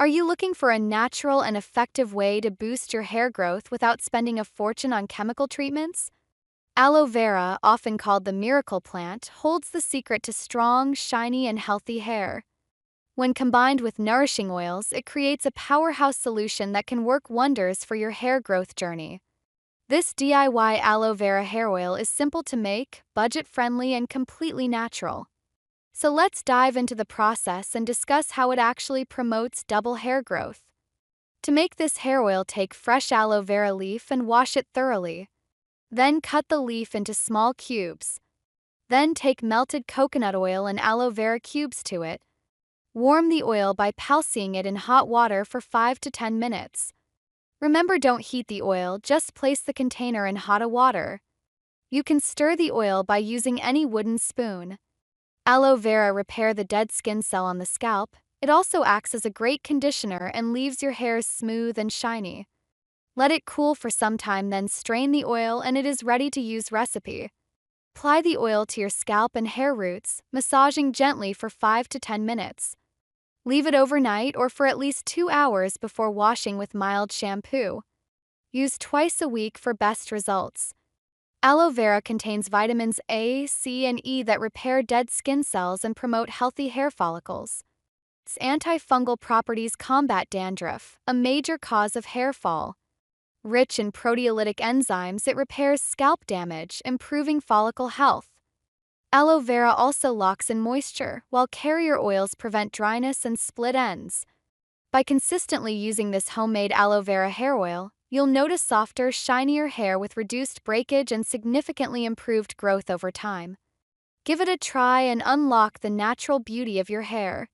Are you looking for a natural and effective way to boost your hair growth without spending a fortune on chemical treatments? Aloe vera, often called the miracle plant, holds the secret to strong, shiny, and healthy hair. When combined with nourishing oils, it creates a powerhouse solution that can work wonders for your hair growth journey. This DIY aloe vera hair oil is simple to make, budget-friendly, and completely natural. So let's dive into the process and discuss how it actually promotes double hair growth. To make this hair oil, take fresh aloe vera leaf and wash it thoroughly. Then cut the leaf into small cubes. Then take melted coconut oil and aloe vera cubes to it. Warm the oil by pulsing it in hot water for 5 to 10 minutes. Remember, don't heat the oil, just place the container in hot water. You can stir the oil by using any wooden spoon. Aloe vera repairs the dead skin cell on the scalp. It also acts as a great conditioner and leaves your hair smooth and shiny. Let it cool for some time, then strain the oil and it is ready to use recipe. Apply the oil to your scalp and hair roots, massaging gently for 5 to 10 minutes. Leave it overnight or for at least 2 hours before washing with mild shampoo. Use twice a week for best results. Aloe vera contains vitamins A, C, and E that repair dead skin cells and promote healthy hair follicles. Its antifungal properties combat dandruff, a major cause of hair fall. Rich in proteolytic enzymes, it repairs scalp damage, improving follicle health. Aloe vera also locks in moisture, while carrier oils prevent dryness and split ends. By consistently using this homemade aloe vera hair oil, you'll notice softer, shinier hair with reduced breakage and significantly improved growth over time. Give it a try and unlock the natural beauty of your hair.